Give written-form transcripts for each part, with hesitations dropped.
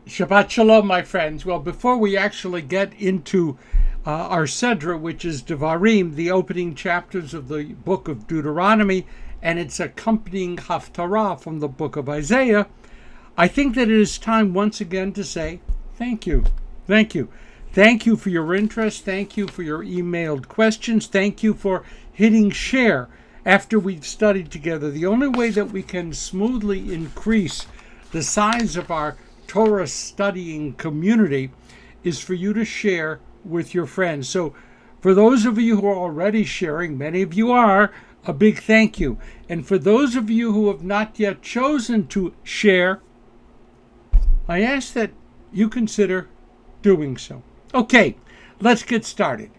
Shabbat Shalom, my friends. Well, before we actually get into our Sedra, which is Devarim, the opening chapters of the book of Deuteronomy, and its accompanying Haftarah from the book of Isaiah, I think that it is time once again to say thank you. Thank you. Thank you for your interest. Thank you for your emailed questions. Thank you for hitting share after we've studied together. The only way that we can smoothly increase the size of our Torah studying community is for you to share with your friends. So for those of you who are already sharing, many of you are, a big thank you. And for those of you who have not yet chosen to share, I ask that you consider doing so. Okay, let's get started.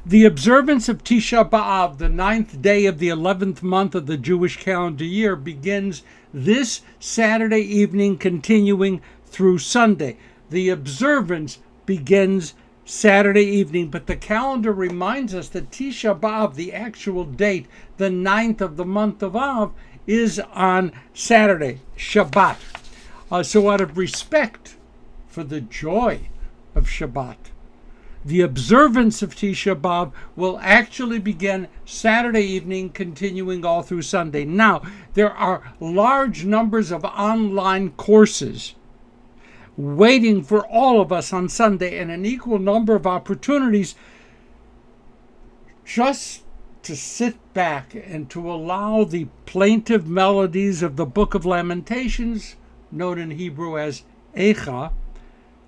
The observance of Tisha B'Av, the 9th day of the 11th month of the Jewish calendar year, begins this Saturday evening, continuing through Sunday. The observance begins Saturday evening, but the calendar reminds us that Tisha B'Av, the actual date, the 9th of the month of Av, is on Saturday, Shabbat. So out of respect for the joy of Shabbat, the observance of Tisha B'Av will actually begin Saturday evening, continuing all through Sunday. Now, there are large numbers of online courses waiting for all of us on Sunday, and an equal number of opportunities just to sit back and to allow the plaintive melodies of the Book of Lamentations, known in Hebrew as Echa,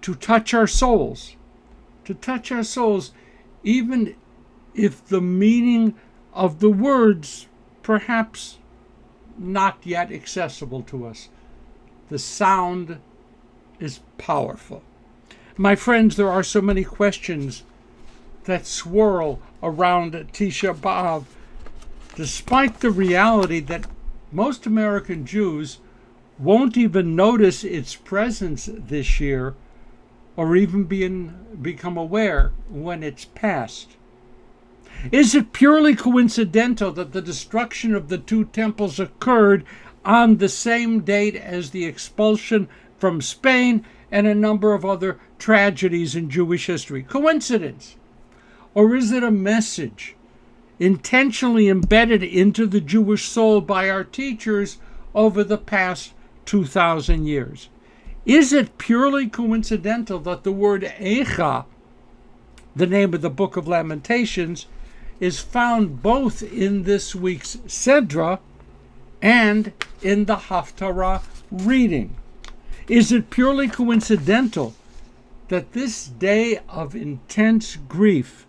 to touch our souls. To touch our souls, even if the meaning of the words perhaps not yet accessible to us. The sound is powerful. My friends, there are so many questions that swirl around Tisha B'Av, despite the reality that most American Jews won't even notice its presence this year or even become aware when it's past. Is it purely coincidental that the destruction of the two temples occurred on the same date as the expulsion from Spain and a number of other tragedies in Jewish history? Coincidence? Or is it a message intentionally embedded into the Jewish soul by our teachers over the past 2,000 years? Is it purely coincidental that the word Echa, the name of the Book of Lamentations, is found both in this week's Sedra and in the Haftarah reading? Is it purely coincidental that this day of intense grief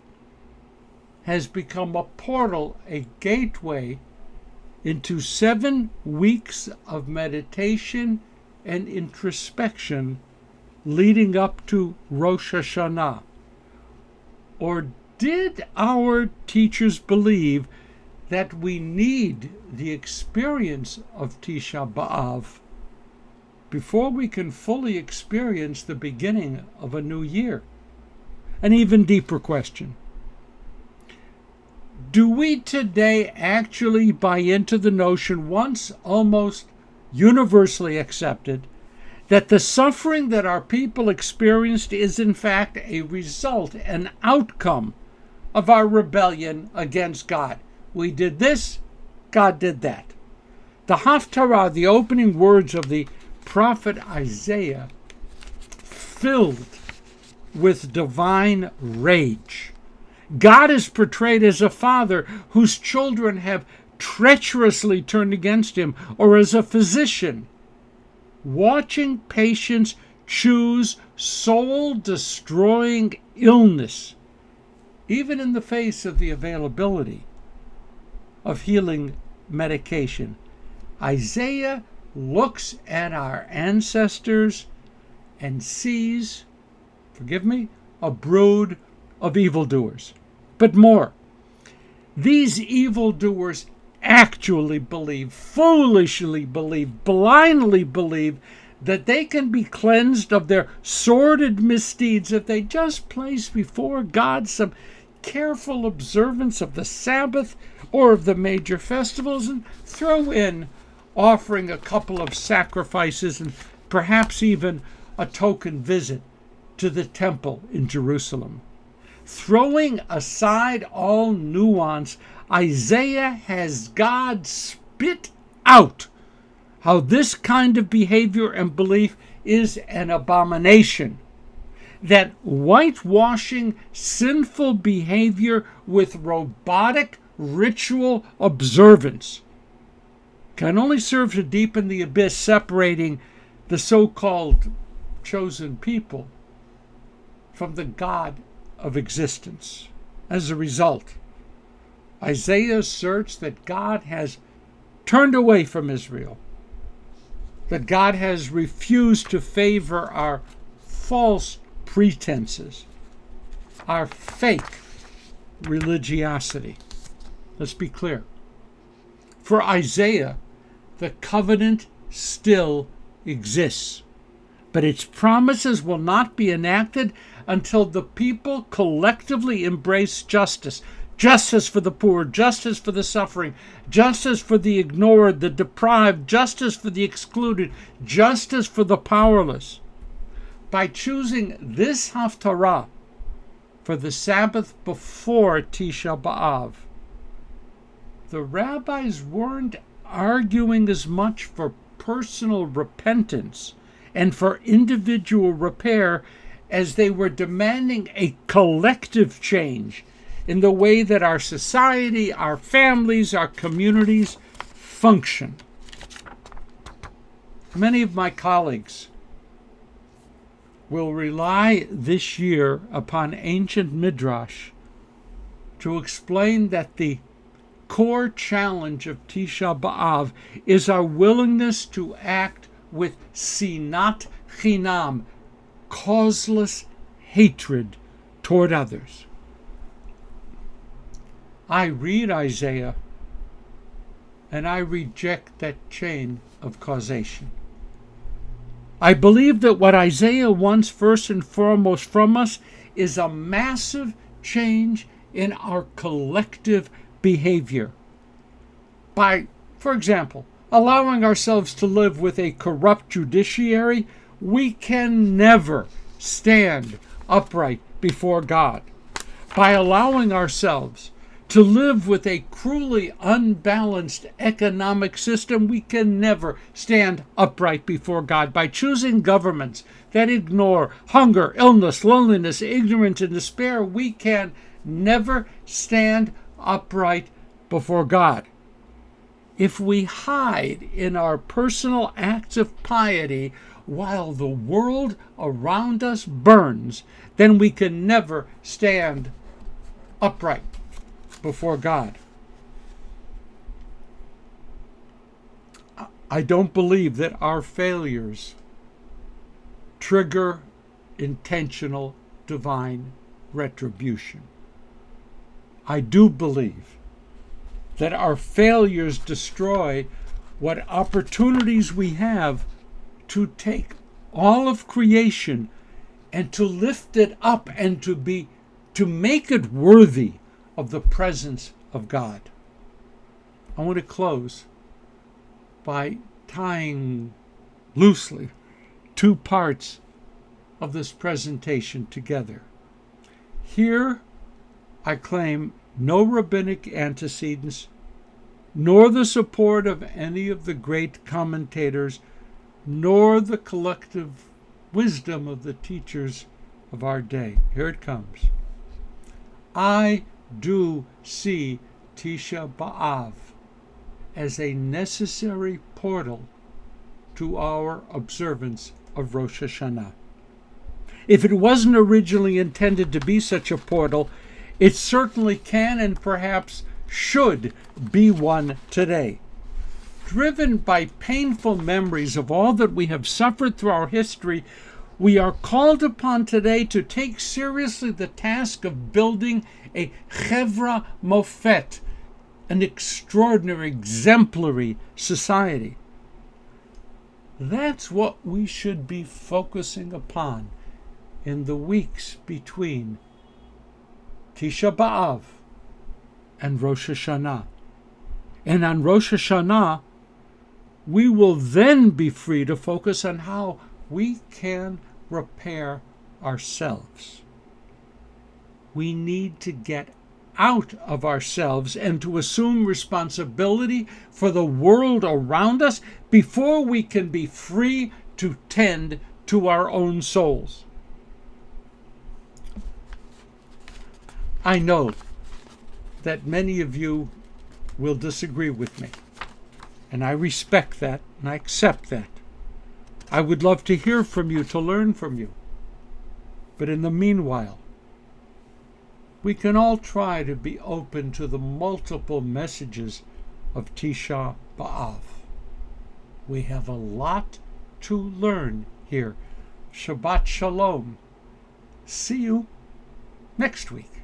has become a portal, a gateway into 7 weeks of meditation and introspection leading up to Rosh Hashanah? Or did our teachers believe that we need the experience of Tisha B'Av before we can fully experience the beginning of a new year? An even deeper question. Do we today actually buy into the notion, once almost universally accepted, that the suffering that our people experienced is in fact a result, an outcome of our rebellion against God? We did this, God did that. The Haftarah, the opening words of the prophet Isaiah, filled with divine rage. God is portrayed as a father whose children have treacherously turned against him, or as a physician watching patients choose soul-destroying illness, even in the face of the availability of healing medication. Isaiah looks at our ancestors and sees, forgive me, a brood of evildoers. But more, these evildoers actually believe, foolishly believe, blindly believe that they can be cleansed of their sordid misdeeds if they just place before God some careful observance of the Sabbath or of the major festivals and throw in offering a couple of sacrifices and perhaps even a token visit to the temple in Jerusalem. Throwing aside all nuance, Isaiah has God spit out how this kind of behavior and belief is an abomination, that whitewashing sinful behavior with robotic ritual observance can only serve to deepen the abyss separating the so-called chosen people from the God of existence. As a result, Isaiah asserts that God has turned away from Israel, that God has refused to favor our false pretenses, our fake religiosity. Let's be clear. For Isaiah, the covenant still exists, but its promises will not be enacted until the people collectively embrace justice. Justice for the poor, justice for the suffering, justice for the ignored, the deprived, justice for the excluded, justice for the powerless. By choosing this Haftarah for the Sabbath before Tisha B'Av, the rabbis weren't arguing as much for personal repentance and for individual repair as they were demanding a collective change in the way that our society, our families, our communities function. Many of my colleagues will rely this year upon ancient midrash to explain that the core challenge of Tisha B'Av is our willingness to act with sinat chinam, causeless hatred toward others. I read Isaiah and I reject that chain of causation. I believe that what Isaiah wants first and foremost from us is a massive change in our collective behavior. By, for example, allowing ourselves to live with a corrupt judiciary, we can never stand upright before God. By allowing ourselves to live with a cruelly unbalanced economic system, we can never stand upright before God. By choosing governments that ignore hunger, illness, loneliness, ignorance, and despair, we can never stand upright before God. If we hide in our personal acts of piety while the world around us burns, then we can never stand upright before God. I don't believe that our failures trigger intentional divine retribution. I do believe that our failures destroy what opportunities we have to take all of creation and to lift it up and to make it worthy of the presence of God. I want to close by tying loosely two parts of this presentation together. Here I claim no rabbinic antecedents, nor the support of any of the great commentators, nor the collective wisdom of the teachers of our day. Here it comes. I do see Tisha B'Av as a necessary portal to our observance of Rosh Hashanah. If it wasn't originally intended to be such a portal, it certainly can and perhaps should be one today. Driven by painful memories of all that we have suffered through our history, we are called upon today to take seriously the task of building a chevra mofet, an extraordinary, exemplary society. That's what we should be focusing upon in the weeks between Tisha B'Av and Rosh Hashanah. And on Rosh Hashanah, we will then be free to focus on how we can repair ourselves. We need to get out of ourselves and to assume responsibility for the world around us before we can be free to tend to our own souls. I know that many of you will disagree with me, and I respect that and I accept that. I would love to hear from you, to learn from you. But in the meanwhile, we can all try to be open to the multiple messages of Tisha B'Av. We have a lot to learn here. Shabbat Shalom. See you next week.